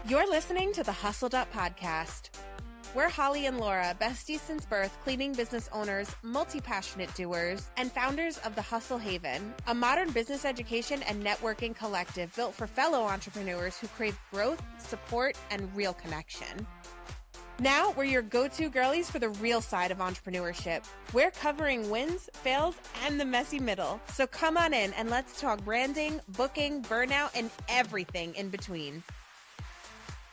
You're listening to the Hustled Up Podcast. We're Holly and Laura, besties since birth, cleaning business owners, multi-passionate doers, and founders of the Hustle Haven, a modern business education and networking collective built for fellow entrepreneurs who crave growth, support, and real connection. Now, we're your go-to girlies for the real side of entrepreneurship. We're covering wins, fails, and the messy middle. So come on in and let's talk branding, booking, burnout, and everything in between.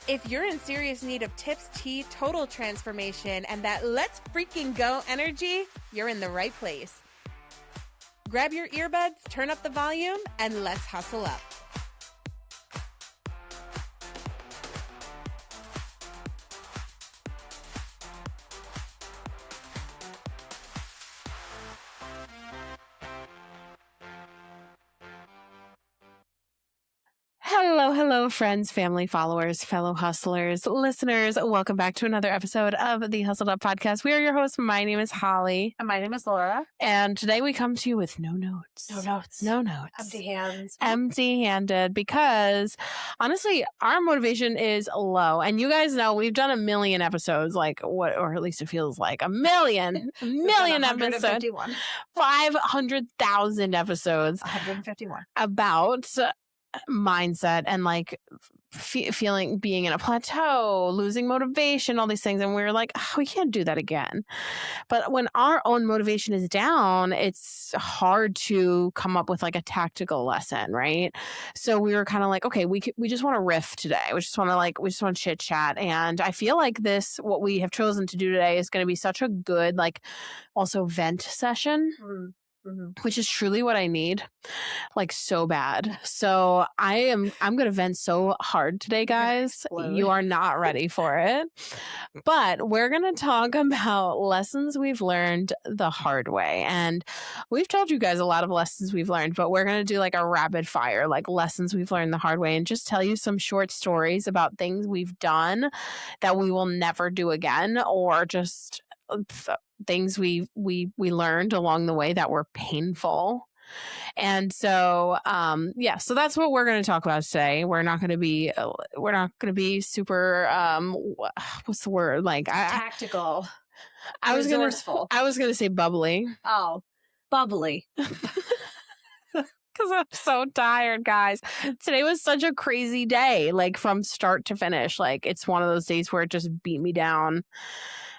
If you're in serious need of tips, tea, total transformation, and that let's freaking go energy, you're in the right place. Grab your earbuds, turn up the volume, and let's hustle up. Hello, friends, family, followers, fellow hustlers, listeners. Welcome back to another episode of the Hustled Up Podcast. We are your hosts. My name is Holly. And my name is Laura. And today we come to you with no notes. No notes. Empty hands. Empty-handed, because honestly, our motivation is low. And you guys know we've done a million episodes, or at least it feels like a million episodes. 500,000 episodes. 151. About mindset and feeling being in a plateau, losing motivation, all these things. And we were like, we can't do that again. But when our own motivation is down, it's hard to come up with a tactical lesson, right? So we were kind of like, okay, we just want to riff today. We just want to chit chat. And I feel like what we have chosen to do today is going to be such a good, also vent session. Mm-hmm. Which is truly what I need, so bad. So I'm going to vent so hard today, guys. You are not ready for it. But we're going to talk about lessons we've learned the hard way. And we've told you guys a lot of lessons we've learned, but we're going to do a rapid fire, lessons we've learned the hard way, and just tell you some short stories about things we've done that we will never do again, or just things we learned along the way that were painful. And so so that's what we're going to talk about today. We're not going to be super what's the word, tactical. Resourceful. I was going to say bubbly. Oh, bubbly. Because I'm so tired, guys. Today was such a crazy day, from start to finish. It's one of those days where it just beat me down.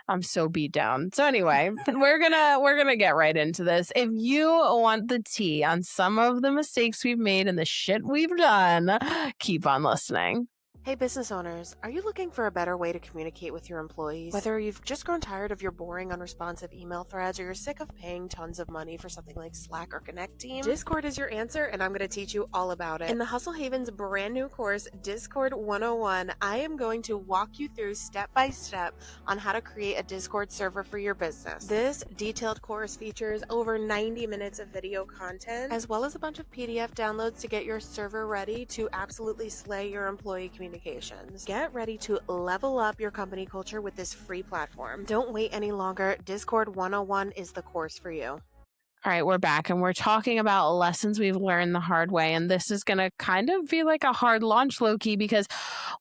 I'm so beat down. So anyway, we're gonna get right into this. If you want the tea on some of the mistakes we've made and the shit we've done, keep on listening. Hey, business owners, are you looking for a better way to communicate with your employees? Whether you've just grown tired of your boring, unresponsive email threads, or you're sick of paying tons of money for something like Slack or Connect Team, Discord is your answer, and I'm going to teach you all about it. In the Hustle Haven's brand new course, Discord 101, I am going to walk you through step by step on how to create a Discord server for your business. This detailed course features over 90 minutes of video content, as well as a bunch of PDF downloads to get your server ready to absolutely slay your employee communications. Get ready to level up your company culture with this free platform. Don't wait any longer. Discord 101 is the course for you. All right, we're back, and we're talking about lessons we've learned the hard way. And this is going to kind of be like a hard launch, low-key, because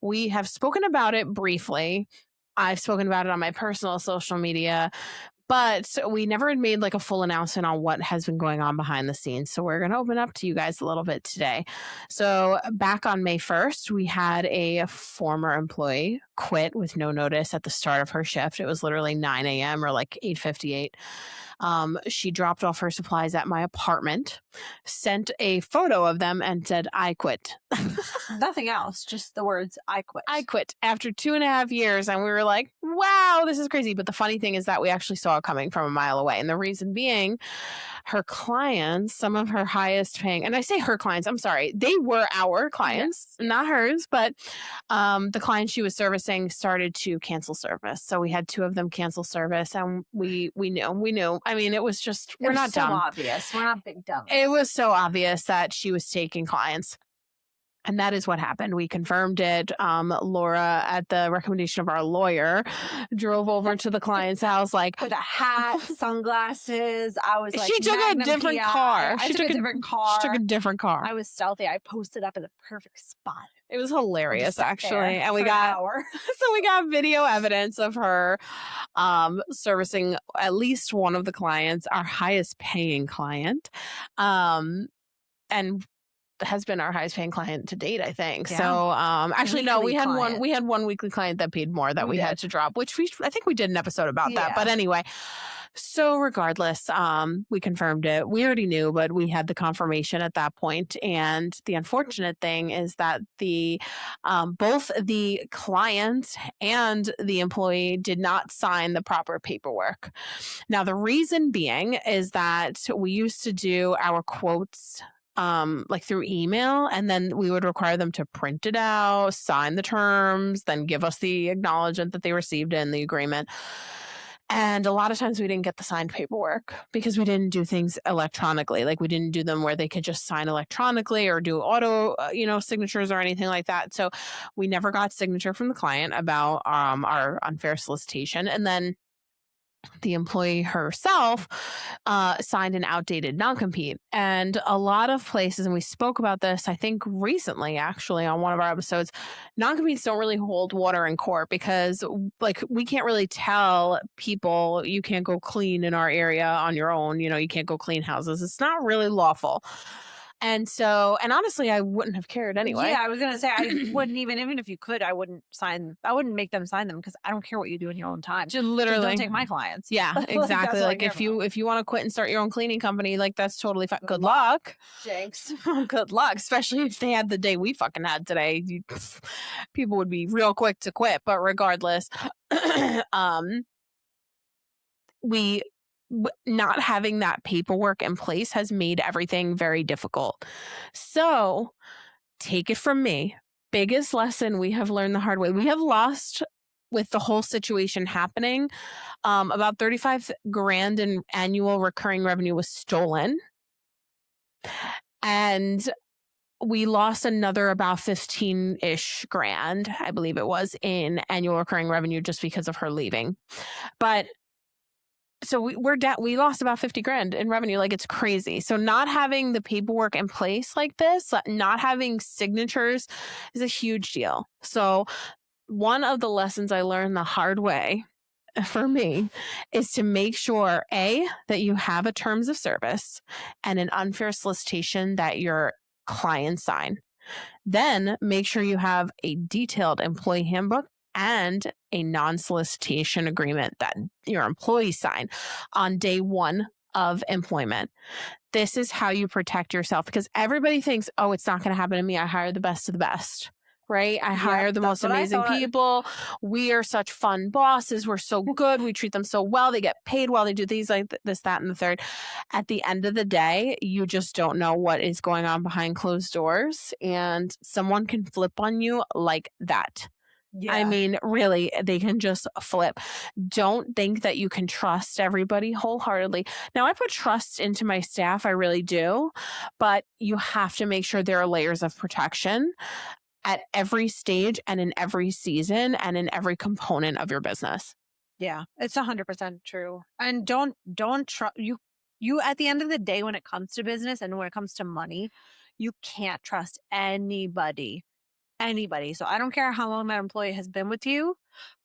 we have spoken about it briefly. I've spoken about it on my personal social media, but we never had made a full announcement on what has been going on behind the scenes. So we're going to open up to you guys a little bit today. So back on May 1st, we had a former employee quit with no notice at the start of her shift. It was literally 9 a.m. or 8:58. She dropped off her supplies at my apartment, sent a photo of them, and said, "I quit." Nothing else, just the words, "I quit." I quit after 2.5 years. And we were like, wow, this is crazy. But the funny thing is that we actually saw it coming from a mile away. And the reason being, her clients, some of her highest paying, and I say her clients, I'm sorry, they were our clients, not hers, but the clients she was servicing started to cancel service. So we had 2 of them cancel service, and we knew. I mean, it was just, we're not dumb. Obvious. We're not big dumb. It was so obvious that she was taking clients. And that is what happened. We confirmed it. Laura, at the recommendation of our lawyer, drove over to the client's house. Like, with a hat, sunglasses. I was like, she took a Magnum different PI. car. I took a different car. She took a different car. I was stealthy. I posted up in the perfect spot. It was hilarious, actually. And we for got an hour. so we got video evidence of her servicing at least one of the clients, our highest paying client. And has been our highest paying client to date, I think. Yeah. So actually no, we Weekly had client. we had one weekly client that paid more that we had to drop, which I think we did an episode about that. Yeah. But anyway, so regardless, we confirmed it. We already knew, but we had the confirmation at that point. And the unfortunate thing is that the both the client and the employee did not sign the proper paperwork. Now, the reason being is that we used to do our quotes like through email, and then we would require them to print it out, sign the terms, then give us the acknowledgement that they received it in the agreement. And a lot of times we didn't get the signed paperwork because we didn't do things electronically. Like, we didn't do them where they could just sign electronically or do auto, signatures or anything like that. So we never got signature from the client about our unfair solicitation. And then the employee herself signed an outdated non-compete. And a lot of places, and we spoke about this, I think recently, actually, on one of our episodes, non-competes don't really hold water in court because, like, we can't really tell people you can't go clean in our area on your own. You can't go clean houses. It's not really lawful. And so, and honestly, I wouldn't have cared anyway. Yeah, I was gonna say I wouldn't even if you could, I wouldn't make them sign them because I don't care what you do in your own time. Just Just literally don't take my clients. Yeah, Like, exactly. that's all I Like, care if you want to quit and start your own cleaning company, like, that's totally fine. Good luck. luck. Jinx. Good luck, especially if they had the day we fucking had today. People would be real quick to quit. But regardless, not having that paperwork in place has made everything very difficult. So take it from me. Biggest lesson we have learned the hard way. We have lost, with the whole situation happening, about 35 grand in annual recurring revenue was stolen. And we lost another about 15-ish grand, I believe it was, in annual recurring revenue just because of her leaving. But so we lost about 50 grand in revenue. Like, it's crazy. So not having the paperwork in place like this, not having signatures, is a huge deal. So one of the lessons I learned the hard way for me is to make sure, A, that you have a terms of service and an unfair solicitation that your clients sign. Then make sure you have a detailed employee handbook and a non-solicitation agreement that your employees sign on day one of employment. This is how you protect yourself, because everybody thinks, oh, it's not going to happen to me. I hire the best of the best. Right? I hire the most amazing people. We are such fun bosses. We're so good. We treat them so well. They get paid well. They do things like this, that, and the third. At the end of the day, you just don't know what is going on behind closed doors, and someone can flip on you like that. Yeah. I mean, really, they can just flip. Don't think that you can trust everybody wholeheartedly. Now, I put trust into my staff. I really do. But you have to make sure there are layers of protection at every stage and in every season and in every component of your business. Yeah, it's 100% true. And don't trust you at the end of the day, when it comes to business and when it comes to money, you can't trust anybody. So I don't care how long that employee has been with you,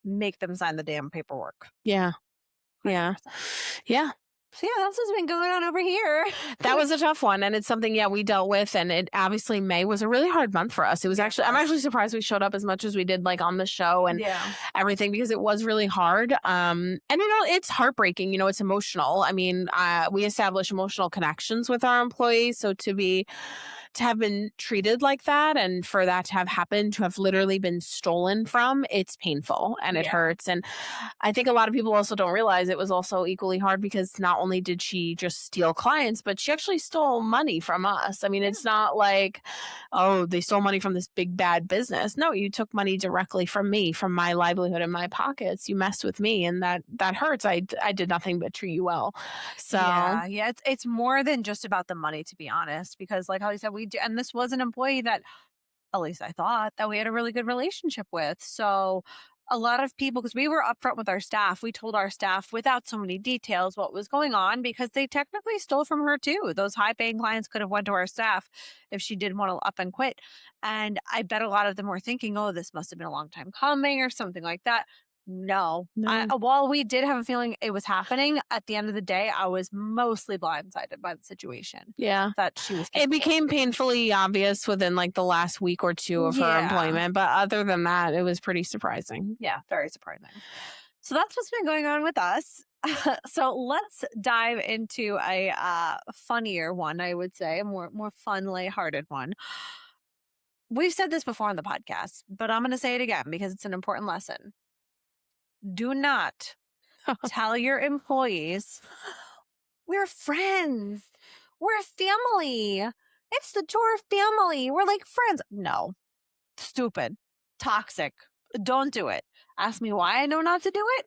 make them sign the damn paperwork. Yeah. 100%. Yeah. So yeah, that's what's been going on over here. That was a tough one. And it's something, we dealt with. And it obviously, May was a really hard month for us. It was I'm actually surprised we showed up as much as we did, like, on the show and everything, because it was really hard. And it's heartbreaking, it's emotional. I mean, we establish emotional connections with our employees. So to have been treated like that, and for that to have happened, to have literally been stolen from, it's painful and it hurts. And I think a lot of people also don't realize it was also equally hard because not only did she just steal clients, but she actually stole money from us. I mean, it's not like, oh, they stole money from this big bad business. No, you took money directly from me, from my livelihood in my pockets. You messed with me, and that hurts. I did nothing but treat you well. So yeah, it's more than just about the money, to be honest, because like how you said, and this was an employee that at least I thought, that we had a really good relationship with. So a lot of people, because we were upfront with our staff, we told our staff without so many details what was going on because they technically stole from her too. Those high paying clients could have went to our staff if she did want to up and quit. And I bet a lot of them were thinking, oh, this must have been a long time coming or something like that. No. No. While we did have a feeling it was happening, at the end of the day, I was mostly blindsided by the situation Yeah. that she was. It became painfully obvious within like the last week or two of her Yeah. employment. But other than that, it was pretty surprising. Yeah, very surprising. So that's what's been going on with us. So let's dive into a funnier one, I would say, a more fun, lighthearted one. We've said this before on the podcast, but I'm going to say it again because it's an important lesson. Do not tell your employees, we're friends, we're a family. It's the Tour family. We're like friends. No, stupid, toxic. Don't do it. Ask me why I know not to do it.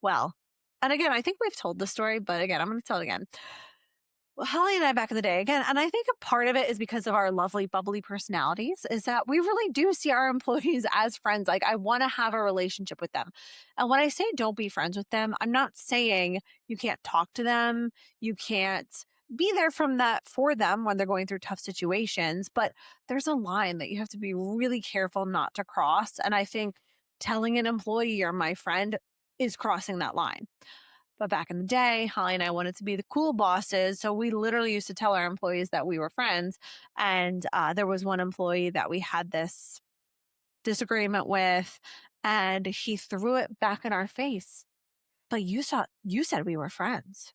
Well, and again, I think we've told the story, but again, I'm going to tell it again. Well, Holly and I back in the day, again, and I think a part of it is because of our lovely, bubbly personalities, is that we really do see our employees as friends. Like, I want to have a relationship with them. And when I say don't be friends with them, I'm not saying you can't talk to them, you can't be there for them when they're going through tough situations, but there's a line that you have to be really careful not to cross. And I think telling an employee you're my friend is crossing that line. But back in the day, Holly and I wanted to be the cool bosses. So we literally used to tell our employees that we were friends. And there was one employee that we had this disagreement with, and he threw it back in our face. But you said we were friends.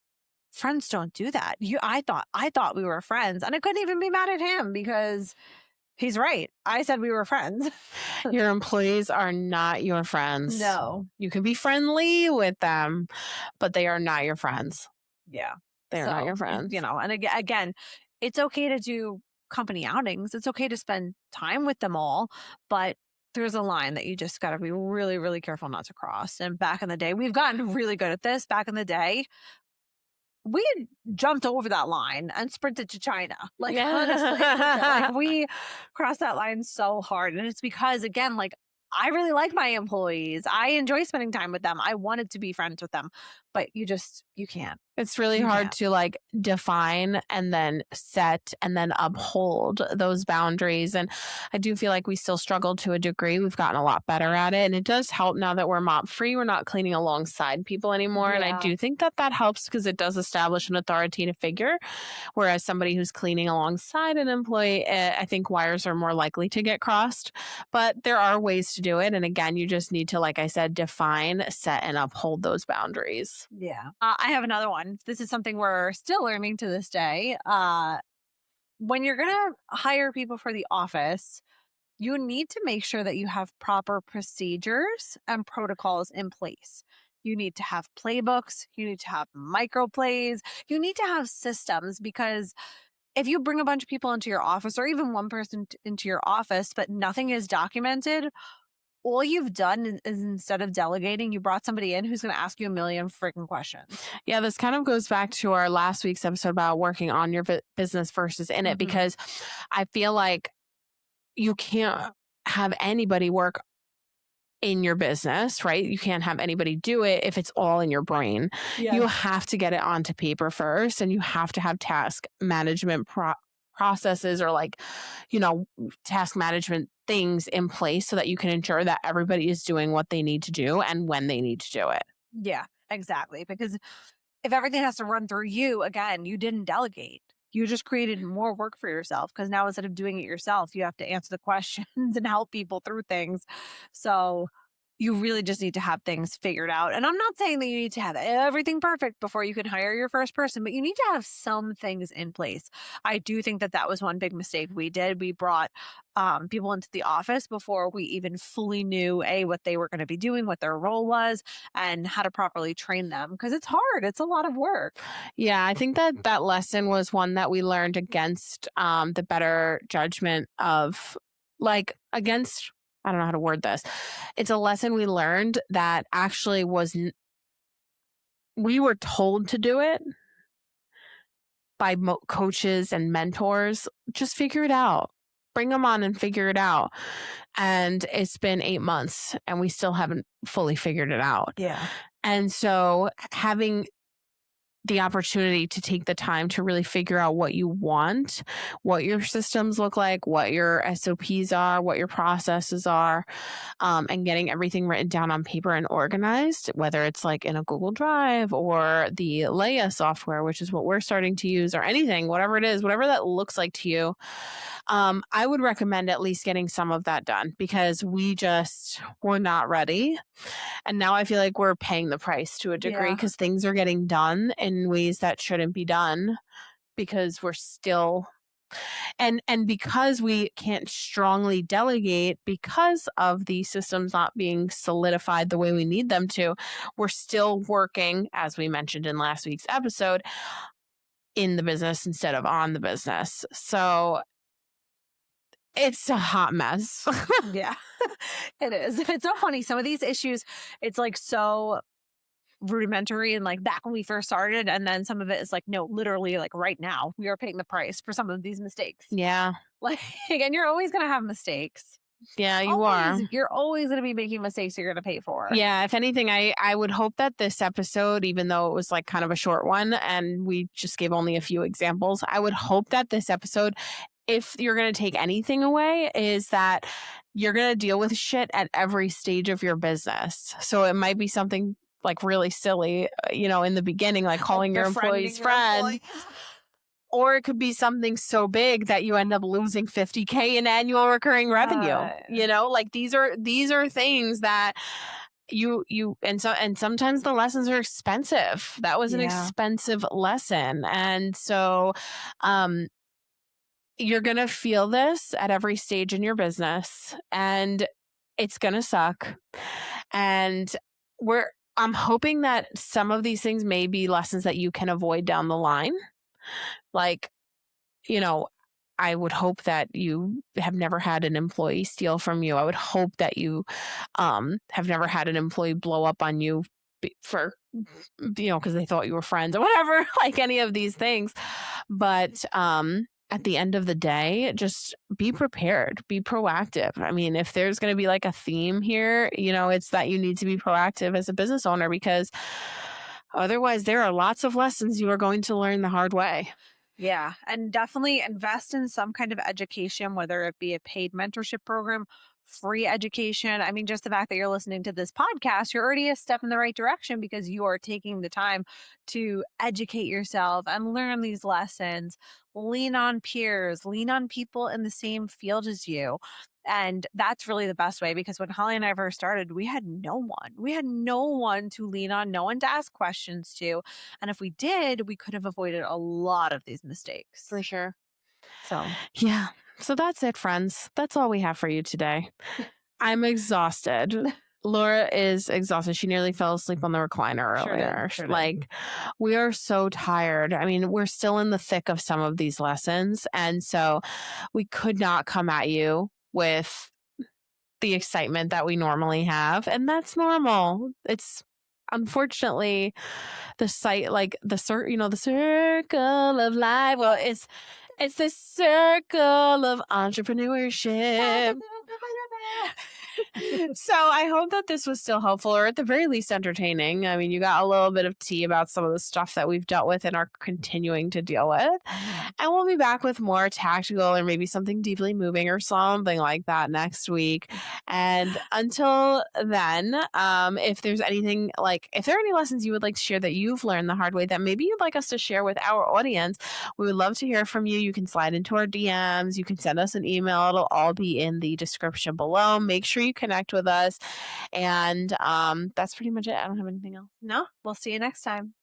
Friends don't do that. I thought we were friends, and I couldn't even be mad at him because he's right. I said we were friends. Your employees are not your friends. No. You can be friendly with them, but they are not your friends. Yeah. They are not your friends. You know, and again, it's okay to do company outings. It's okay to spend time with them all, but there's a line that you just got to be really, really careful not to cross. And back in the day, we've gotten really good at this. Back in the day, we had jumped over that line and sprinted to China. Like, honestly, like, we crossed that line so hard. And it's because, again, like, I really like my employees. I enjoy spending time with them. I wanted to be friends with them, but you can't. It's really hard to like define and then set and then uphold those boundaries. And I do feel like we still struggle to a degree. We've gotten a lot better at it. And it does help now that we're mop free. We're not cleaning alongside people anymore. Yeah. And I do think that helps because it does establish an authoritative figure. Whereas somebody who's cleaning alongside an employee, I think wires are more likely to get crossed. But there are ways to do it. And again, you just need to, like I said, define, set, and uphold those boundaries. Yeah. I have another one. This is something we're still learning to this day. When you're going to hire people for the office, you need to make sure that you have proper procedures and protocols in place. You need to have playbooks. You need to have micro plays. You need to have systems, because if you bring a bunch of people into your office, or even one person into your office, but nothing is documented, all you've done is, instead of delegating, you brought somebody in who's going to ask you a million freaking questions. Yeah, this kind of goes back to our last week's episode about working on your business versus in it, because I feel like you can't have anybody work in your business, right? You can't have anybody do it if it's all in your brain. Yeah. You have to get it onto paper first, and you have to have task management processes, or like, you know, task management things in place so that you can ensure that everybody is doing what they need to do and when they need to do it. Yeah, exactly. Because if everything has to run through you, again, you didn't delegate. You just created more work for yourself, because now instead of doing it yourself, you have to answer the questions and help people through things. So you really just need to have things figured out. And I'm not saying that you need to have everything perfect before you can hire your first person, but you need to have some things in place. I do think that was one big mistake we did. We brought people into the office before we even fully knew what they were going to be doing, what their role was, and how to properly train them, because it's hard. It's a lot of work. Yeah, I think that lesson was one that we learned against the better judgment of, like, against, I don't know how to word this. It's a lesson we learned that actually we were told to do it by coaches and mentors. Just figure it out. bring them on and figure it out. And it's been 8 months and we still haven't fully figured it out. Yeah. And so having the opportunity to take the time to really figure out what you want, what your systems look like, what your SOPs are, what your processes are, and getting everything written down on paper and organized, whether it's like in a Google Drive or the Leia software, which is what we're starting to use, or anything, whatever it is, whatever that looks like to you. I would recommend at least getting some of that done because we're not ready. And now I feel like we're paying the price to a degree because things are getting done in ways that shouldn't be done because we're still and because we can't strongly delegate because of the systems not being solidified the way we need them to, we're still working, as we mentioned in last week's episode, in the business instead of on the business. So it's a hot mess. Yeah, it is. It's so funny. Some of these issues, it's like so rudimentary and like back when we first started. And then some of it is like, no, literally like right now we are paying the price for some of these mistakes. Yeah. Like, and you're always going to have mistakes. Yeah, you are. You're always going to be making mistakes you're going to pay for. Yeah, if anything, I would hope that this episode, even though it was like kind of a short one and we just gave only a few examples, I would hope that this episode, if you're going to take anything away, is that you're going to deal with shit at every stage of your business. So it might be something like really silly, in the beginning, like calling your employees friend. Or it could be something so big that you end up losing $50,000 in annual recurring revenue. Like these are things that you and sometimes the lessons are expensive. That was an expensive lesson. And so you're going to feel this at every stage in your business and it's going to suck. And I'm hoping that some of these things may be lessons that you can avoid down the line. Like, I would hope that you have never had an employee steal from you. I would hope that you have never had an employee blow up on you for, because they thought you were friends or whatever, like any of these things. But at the end of the day, just be prepared, be proactive. I mean, if there's going to be like a theme here, it's that you need to be proactive as a business owner because otherwise there are lots of lessons you are going to learn the hard way. Yeah. And definitely invest in some kind of education, whether it be a paid mentorship program, free education. I mean, just the fact that you're listening to this podcast, you're already a step in the right direction because you are taking the time to educate yourself and learn these lessons. Lean on peers, lean on people in the same field as you. And that's really the best way because when Holly and I first started, we had no one. We had no one to lean on, no one to ask questions to. And if we did, we could have avoided a lot of these mistakes. For sure. So, yeah. So that's it, friends. That's all we have for you today. I'm exhausted. Laura is exhausted. She nearly fell asleep on the recliner earlier. Sure did. We are so tired. I mean, we're still in the thick of some of these lessons. And so we could not come at you with the excitement that we normally have. And that's normal. It's unfortunately the circle of life. Well, it's the circle of entrepreneurship. So I hope that this was still helpful or at the very least entertaining. I mean, you got a little bit of tea about some of the stuff that we've dealt with and are continuing to deal with. And we'll be back with more tactical or maybe something deeply moving or something like that next week. And until then, if there's anything if there are any lessons you would like to share that you've learned the hard way that maybe you'd like us to share with our audience, we would love to hear from you. You can slide into our DMs. You can send us an email. It'll all be in the description below. Make sure you connect with us. And that's pretty much it. I don't have anything else. No, we'll see you next time.